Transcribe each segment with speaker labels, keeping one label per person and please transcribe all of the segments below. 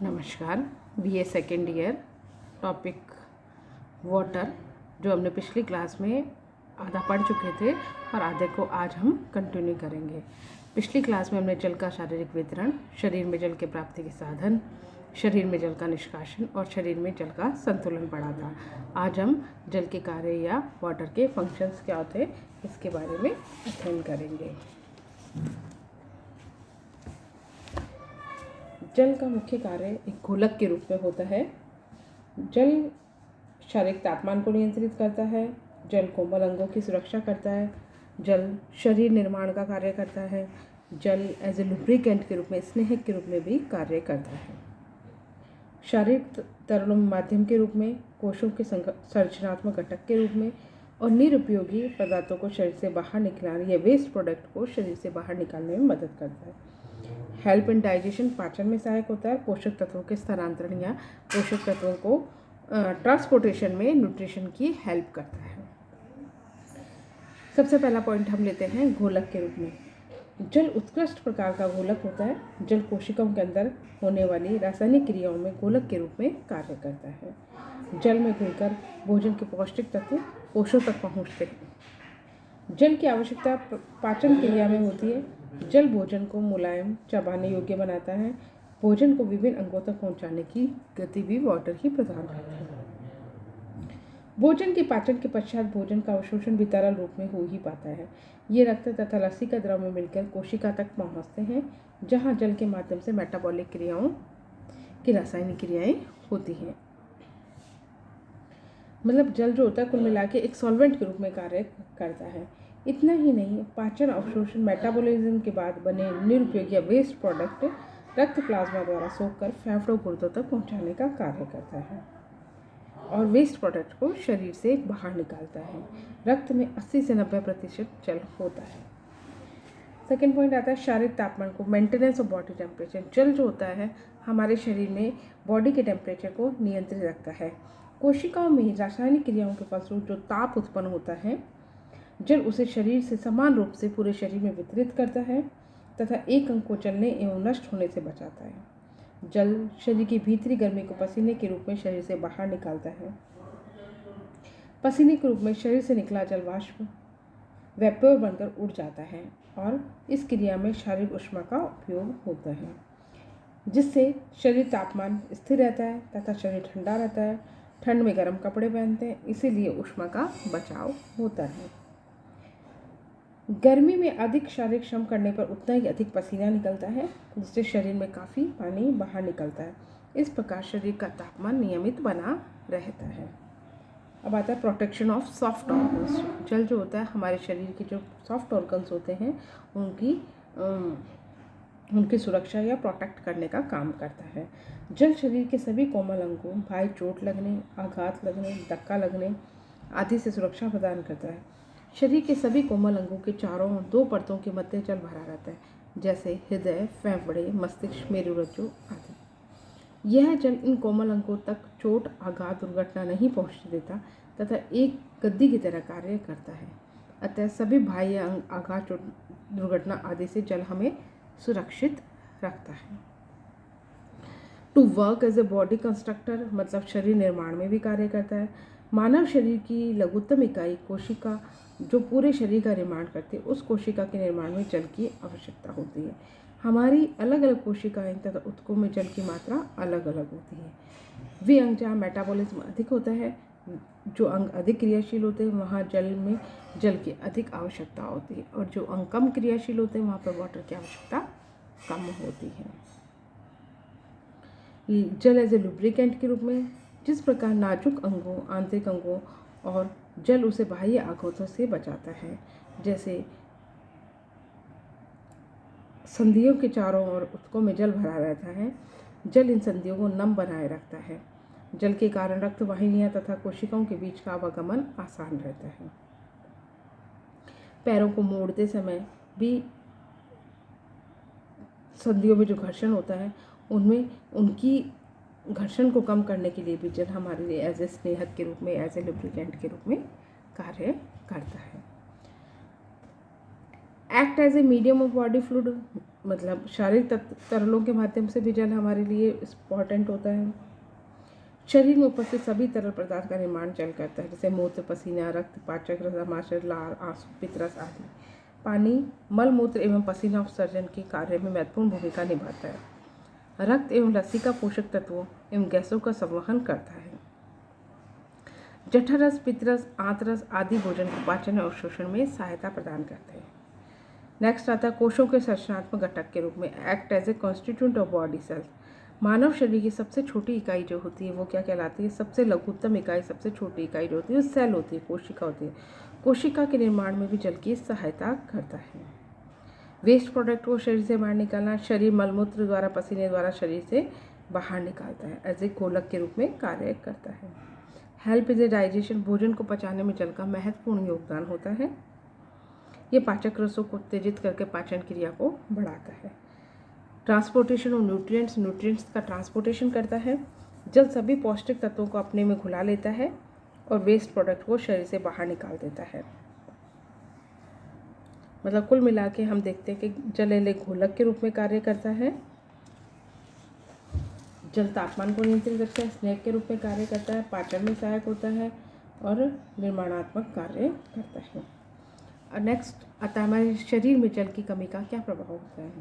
Speaker 1: नमस्कार। BA second year topic water, जो हमने पिछली क्लास में आधा पढ़ चुके थे और आधे को आज हम कंटिन्यू करेंगे। पिछली क्लास में हमने जल का शारीरिक वितरण, शरीर में जल के प्राप्ति के साधन, शरीर में जल का निष्कासन और शरीर में जल का संतुलन पढ़ा था। आज हम जल के कार्य या वाटर के फंक्शंस क्या होते हैं इसके बारे में अध्ययन करेंगे। जल का मुख्य कार्य एक घोलक के रूप में होता है। जल शारीरिक तापमान को नियंत्रित करता है, जल कोमल अंगों की सुरक्षा करता है, जल शरीर निर्माण का कार्य करता है, जल एज ए लुब्रिकेंट के रूप में, स्नेहक के रूप में भी कार्य करता है। शारीरिक तरल माध्यम के रूप में, कोशों के संरचनात्मक घटक के रूप में और निरुपयोगी पदार्थों को शरीर से बाहर निकालने या वेस्ट प्रोडक्ट को शरीर से बाहर निकालने में मदद करता है। हेल्प इन डाइजेशन, पाचन में सहायक होता है। पोषक तत्वों के स्थानांतरण या पोषक तत्वों को ट्रांसपोर्टेशन में न्यूट्रिशन की हेल्प करता है। सबसे पहला पॉइंट हम लेते हैं घोलक के रूप में। जल उत्कृष्ट प्रकार का घोलक होता है। जल कोशिकाओं के अंदर होने वाली रासायनिक क्रियाओं में घोलक के रूप में कार्य करता है। जल में घुलकर भोजन के पौष्टिक तत्व कोशों तक पहुँचते हैं। जल की आवश्यकता पाचन क्रिया में होती है। जल भोजन को मुलायम, चबाने योग्य बनाता है। भोजन को विभिन्न अंगों तक पहुंचाने की गति भी वाटर ही प्रदान करता है। भोजन के पाचन के पश्चात भोजन का अवशोषण भी तरल रूप में हो ही पाता है। ये रक्त तथा लस्सी का द्रव में मिलकर कोशिका तक पहुंचते हैं, जहां जल के माध्यम से मेटाबॉलिक क्रियाओं की रासायनिक क्रियाएं होती हैं। मतलब जल जो होता है कुल मिला के एक सॉल्वेंट के रूप में कार्य करता है। इतना ही नहीं, पाचन, अवशोषण, मेटाबॉलिज्म के बाद बने निरुपयोगी या वेस्ट प्रोडक्ट रक्त प्लाज्मा द्वारा सोखकर फेफड़ों गुर्दों तक पहुंचाने का कार्य करता है और वेस्ट प्रोडक्ट को शरीर से बाहर निकालता है। रक्त में 80 से 90% जल होता है। सेकेंड पॉइंट आता है शारीरिक तापमान को, मेंटेनेंस ऑफ बॉडी टेम्परेचर। जल जो होता है हमारे शरीर में बॉडी के टेम्परेचर को नियंत्रित रखता है। कोशिकाओं में रासायनिक क्रियाओं के फलस्वरूप जो ताप उत्पन्न होता है, जल उसे शरीर से समान रूप से पूरे शरीर में वितरित करता है तथा एक अंग को चलने एवं नष्ट होने से बचाता है। जल शरीर की भीतरी गर्मी को पसीने के रूप में शरीर से बाहर निकालता है। पसीने के रूप में शरीर से निकला जल वाष्प वेपर बनकर उड़ जाता है और इस क्रिया में शारीरिक ऊष्मा का उपयोग होता है, जिससे शरीर तापमान स्थिर रहता है तथा शरीर ठंडा रहता है। ठंड में गर्म कपड़े पहनते हैं, इसीलिए ऊष्मा का बचाव होता है। गर्मी में अधिक शारीरिक श्रम करने पर उतना ही अधिक पसीना निकलता है, जिससे शरीर में काफ़ी पानी बाहर निकलता है। इस प्रकार शरीर का तापमान नियमित बना रहता है। अब आता है प्रोटेक्शन ऑफ सॉफ्ट ऑर्गन्स। जल जो होता है हमारे शरीर के जो सॉफ्ट ऑर्गन्स होते हैं उनकी सुरक्षा या प्रोटेक्ट करने का काम करता है। जल शरीर के सभी कोमल अंगों, भाई चोट लगने, आघात लगने, धक्का लगने आदि से सुरक्षा प्रदान करता है। शरीर के सभी कोमल अंगों के चारों दो परतों के मध्य जल भरा रहता है, जैसे हृदय, फेफड़े, मस्तिष्क, मेरुरज्जु आदि। यह जल इन कोमल अंगों तक चोट, आघात, दुर्घटना नहीं पहुंचने देता तथा एक गद्दी की तरह कार्य करता है। अतः सभी बाह्य अंग, आघात, चोट, दुर्घटना आदि से जल हमें सुरक्षित रखता है। To work as a body constructor, मतलब शरीर निर्माण में भी कार्य करता है। मानव शरीर की लघुत्तम इकाई कोशिका जो पूरे शरीर का निर्माण करती है, उस कोशिका के निर्माण में जल की आवश्यकता होती है। हमारी अलग अलग कोशिकाएं तथा ऊतकों में जल की मात्रा अलग अलग होती है। वे अंग जहाँ मेटाबॉलिज्म अधिक होता है, जो अंग अधिक क्रियाशील होते हैं, वहाँ जल में जल की अधिक आवश्यकता होती है, और जो अंग कम क्रियाशील होते हैं वहाँ पर वाटर की आवश्यकता कम होती है। जल एज ए लुब्रिकेंट के रूप में, जिस प्रकार नाजुक अंगों, आंतरिक अंगों और जल उसे बाह्य आघातों से बचाता है, जैसे संधियों के चारों ओर ऊतकों में जल भरा रहता है। जल इन संधियों को नम बनाए रखता है। जल के कारण रक्त वाहिनियां तथा कोशिकाओं के बीच का आवागमन आसान रहता है। पैरों को मोड़ते समय भी संधियों में जो घर्षण होता है उनमें उनकी घर्षण को कम करने के लिए भी जल हमारे लिए एज ए स्नेहक के रूप में, एज ए लुब्रिकेंट के रूप में कार्य करता है। Act as a medium of body fluid, मतलब शारीरिक तरलों के माध्यम से भी जल हमारे लिए इम्पॉर्टेंट होता है। शरीर में उपस्थित सभी तरल पदार्थ का निर्माण जल करता है, जैसे मूत्र, पसीना, रक्त, पाचक रस, आमाशय, लार, आंसू, पित्तरस आदि। पानी मल मूत्र एवं पसीना उत्सर्जन के कार्य में महत्वपूर्ण भूमिका निभाता है। रक्त एवं लस्सी का पोषक तत्वों एवं गैसों का संवहन करता है। जठरस, पित्तरस, आंतरस आदि भोजन को पाचन और अवशोषण में सहायता प्रदान करते हैं। नेक्स्ट आता है कोशों के संरचनात्मक घटक के रूप में act as a constituent of body cells. मानव शरीर की सबसे छोटी इकाई जो होती है वो क्या कहलाती है? सबसे लघुत्तम इकाई, सबसे छोटी इकाई जो होती है वो सेल होती है, कोशिका होती है। कोशिका के निर्माण में भी जल की सहायता करता है। वेस्ट प्रोडक्ट को शरीर से बाहर निकालना, शरीर मलमूत्र द्वारा, पसीने द्वारा शरीर से बाहर निकालता है, एज ए घोलक के रूप में कार्य करता है। हेल्प इज ए डाइजेशन, भोजन को पचाने में जल का महत्वपूर्ण योगदान होता है। ये पाचक रसों को उत्तेजित करके पाचन क्रिया को बढ़ाता है। ट्रांसपोर्टेशन ऑफ न्यूट्रिएंट्स, न्यूट्रिएंट्स का ट्रांसपोर्टेशन करता है। जल सभी पौष्टिक तत्वों को अपने में घुला लेता है और वेस्ट प्रोडक्ट को शरीर से बाहर निकाल देता है। मतलब कुल मिला के हम देखते हैं कि जल एक घोलक के रूप में कार्य करता है। जल तापमान को नियंत्रित रखता है, स्नेहक के रूप में कार्य करता है, पाचन में सहायक होता है और निर्माणात्मक कार्य करता है। और नेक्स्ट आता है हमारे शरीर में जल की कमी का क्या प्रभाव होता है।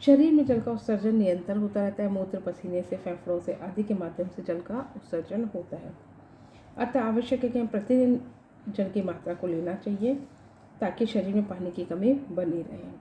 Speaker 1: शरीर में जल का उत्सर्जन निरंतर होता रहता है। मूत्र, पसीने से, फेफड़ों से आदि के माध्यम से जल का उत्सर्जन होता है। अतः आवश्यक है कि हम प्रतिदिन जल की मात्रा को लेना चाहिए ताकि शरीर में पानी की कमी बनी रहे।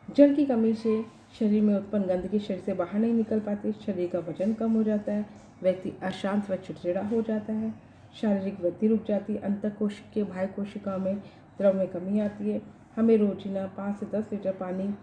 Speaker 1: जल की कमी से शरीर में उत्पन्न गंदगी शरीर से बाहर नहीं निकल पाती, शरीर का वजन कम हो जाता है, व्यक्ति अशांत व चिड़चिड़ा हो जाता है, शारीरिक वृद्धि रुक जाती है, अंतःकोशिकीय बाह्य कोशिकाओं में द्रव में कमी आती है। हमें रोजाना 5 से 10 लीटर पानी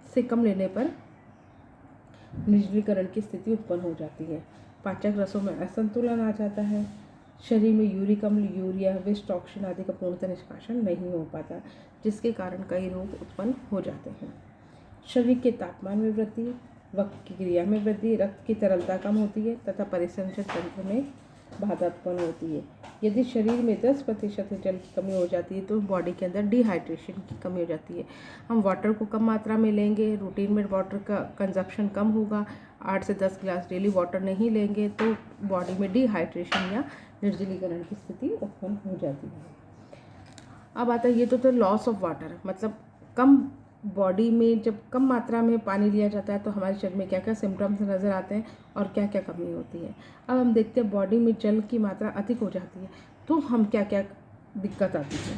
Speaker 1: से कम लेने पर निर्जलीकरण की स्थिति उत्पन्न हो जाती है। पाचक रसों में असंतुलन आ जाता है। शरीर में यूरिक अम्ल, यूरिया, विष, टॉक्सिन आदि का पूर्णतः निष्कासन नहीं हो पाता, जिसके कारण कई रोग उत्पन्न हो जाते हैं। शरीर के तापमान में वृद्धि, वक्त की क्रिया में वृद्धि, रक्त की तरलता कम होती है तथा परिसंचरण तंत्र में बाधा उत्पन्न होती है। यदि शरीर में 10% जल की कमी हो जाती है तो बॉडी के अंदर डिहाइड्रेशन की कमी हो जाती है। हम वाटर को कम मात्रा में लेंगे, रूटीन में वाटर का कंजप्शन कम होगा, 8 से 10 गिलास डेली वाटर नहीं लेंगे तो बॉडी में डिहाइड्रेशन या निर्जलीकरण की स्थिति उत्पन्न हो जाती है। अब आता है ये तो लॉस ऑफ वाटर, मतलब कम बॉडी में जब कम मात्रा में पानी लिया जाता है तो हमारे शरीर में क्या क्या सिम्टम्स नज़र आते हैं और क्या क्या कमी होती है। अब हम देखते हैं बॉडी में जल की मात्रा अधिक हो जाती है तो हम क्या क्या दिक्कत आती है।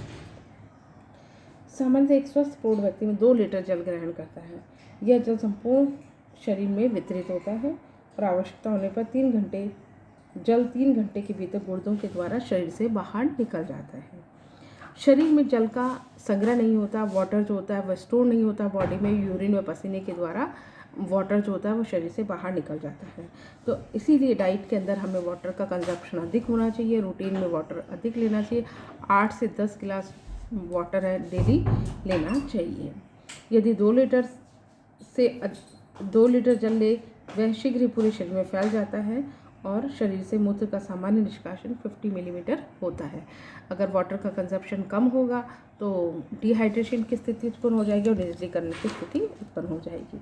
Speaker 1: सामान्य एक स्वस्थ प्रौढ़ व्यक्ति में 2 लीटर जल ग्रहण करता है। यह जल संपूर्ण शरीर में वितरित होता है और आवश्यकता होने पर 3 घंटे के भीतर गुर्दों के द्वारा शरीर से बाहर निकल जाता है। शरीर में जल का संग्रह नहीं होता, वाटर जो होता है वह स्टोर नहीं होता बॉडी में, यूरिन व पसीने के द्वारा वाटर जो होता है वो शरीर से बाहर निकल जाता है। तो इसीलिए डाइट के अंदर हमें वाटर का कंजप्शन अधिक होना चाहिए, रूटीन में वाटर अधिक लेना चाहिए, 8 से 10 गिलास वाटर है डेली लेना चाहिए। यदि 2 लीटर जल ले वह शीघ्र ही पूरे शरीर में फैल जाता है और शरीर से मूत्र का सामान्य निष्कासन 50 मिलीमीटर होता है। अगर वाटर का कंजप्शन कम होगा तो डिहाइड्रेशन की स्थिति उत्पन्न हो जाएगी और निर्जलीकरण की स्थिति उत्पन्न हो जाएगी।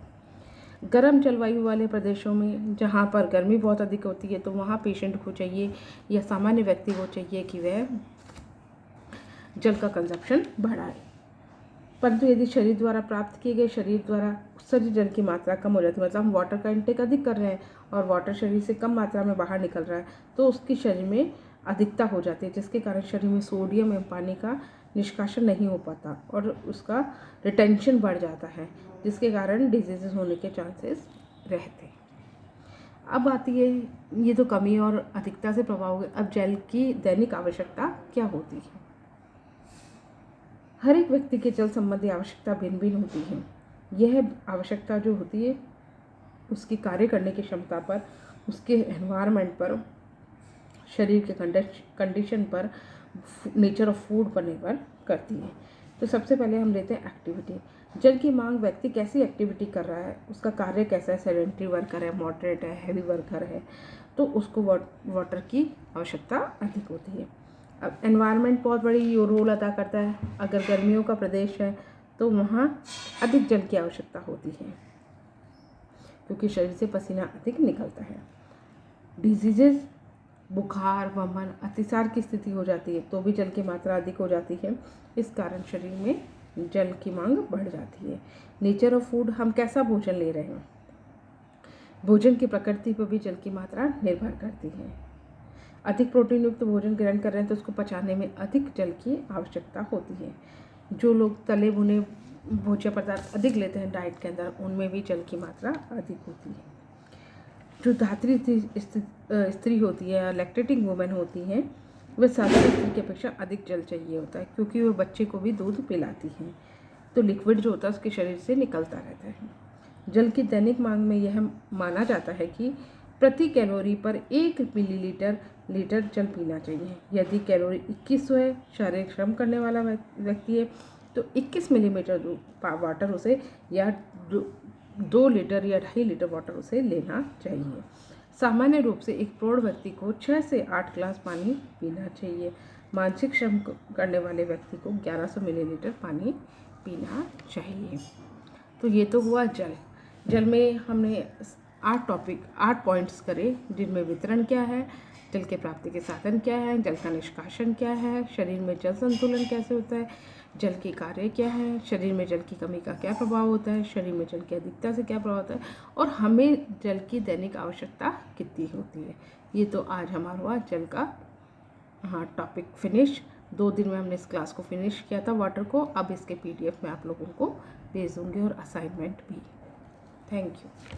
Speaker 1: गर्म जलवायु वाले प्रदेशों में जहाँ पर गर्मी बहुत अधिक होती है तो वहाँ पेशेंट को चाहिए या सामान्य व्यक्ति को चाहिए कि वह जल का कंजप्शन बढ़ाए। परंतु यदि शरीर द्वारा प्राप्त किए गए शरीर द्वारा उत्सर्जित जल की मात्रा कम हो जाती है, मतलब हम वाटर का इंटेक अधिक कर रहे हैं और वाटर शरीर से कम मात्रा में बाहर निकल रहा है तो उसकी शरीर में अधिकता हो जाती है, जिसके कारण शरीर में सोडियम एवं पानी का निष्कासन नहीं हो पाता और उसका रिटेंशन बढ़ जाता है, जिसके कारण डिजीजेस होने के चांसेस रहते हैं। अब आती है ये तो कमी और अधिकता से प्रभाव हो गया। अब जल की दैनिक आवश्यकता क्या होती है। हर एक व्यक्ति के जल संबंधी आवश्यकता भिन्न भिन्न होती है। यह आवश्यकता जो होती है उसकी कार्य करने की क्षमता पर, उसके एनवायरनमेंट पर, शरीर के कंडीशन पर, नेचर ऑफ फूड पर निर्भर करती है। तो सबसे पहले हम लेते हैं एक्टिविटी। जल की मांग, व्यक्ति कैसी एक्टिविटी कर रहा है, उसका कार्य कैसा है, सेडेंटरी वर्कर है, मॉडरेट है, हैवी वर्कर है, तो उसको वाटर की आवश्यकता अधिक होती है। अब एनवायरनमेंट बहुत बड़ी रोल अदा करता है। अगर गर्मियों का प्रदेश है तो वहाँ अधिक जल की आवश्यकता होती है क्योंकि शरीर से पसीना अधिक निकलता है। डिजीजेज, बुखार, वमन, अतिसार की स्थिति हो जाती है तो भी जल की मात्रा अधिक हो जाती है। इस कारण शरीर में जल की मांग बढ़ जाती है। नेचर ऑफ फूड, हम कैसा भोजन ले रहे हैं, भोजन की प्रकृति पर भी जल की मात्रा निर्भर करती है। अधिक प्रोटीन युक्त भोजन ग्रहण कर रहे हैं तो उसको पचाने में अधिक जल की आवश्यकता होती है। जो लोग तले भुने भोज्य पदार्थ अधिक लेते हैं डाइट के अंदर, उनमें भी जल की मात्रा अधिक होती है। जो धात्री स्त्री होती है, लैक्टेटिंग वुमेन होती हैं, वह साधारण स्त्री की अपेक्षा अधिक जल चाहिए होता है क्योंकि वह बच्चे को भी दूध पिलाती हैं, तो लिक्विड जो होता है उसके शरीर से निकलता रहता है। जल की दैनिक मांग में यह माना जाता है कि प्रति कैलोरी पर 1 मिलीलीटर जल पीना चाहिए। यदि कैलोरी 2100 है, शारीरिक श्रम करने वाला व्यक्ति है, तो 21 मिलीमीटर वाटर उसे या 2 लीटर या 2.5 लीटर वाटर उसे लेना चाहिए। सामान्य रूप से एक प्रौढ़ व्यक्ति को 6 से 8 ग्लास पानी पीना चाहिए। मानसिक श्रम करने वाले व्यक्ति को 1100 मिलीलीटर पानी पीना चाहिए। तो ये तो हुआ जल। जल में हमने 8 पॉइंट्स करे, जिनमें वितरण क्या है, जल के प्राप्ति के साधन क्या है, जल का निष्कासन क्या है, शरीर में जल संतुलन कैसे होता है, जल के कार्य क्या है, शरीर में जल की कमी का क्या प्रभाव होता है, शरीर में जल की अधिकता से क्या प्रभाव होता है, और हमें जल की दैनिक आवश्यकता कितनी होती है। ये तो आज हमारा हुआ जल का टॉपिक फिनिश। 2 दिन में हमने इस क्लास को फिनिश किया था वाटर को। अब इसके PDF में आप लोगों को भेज दूँगी और असाइनमेंट भी। Thank you.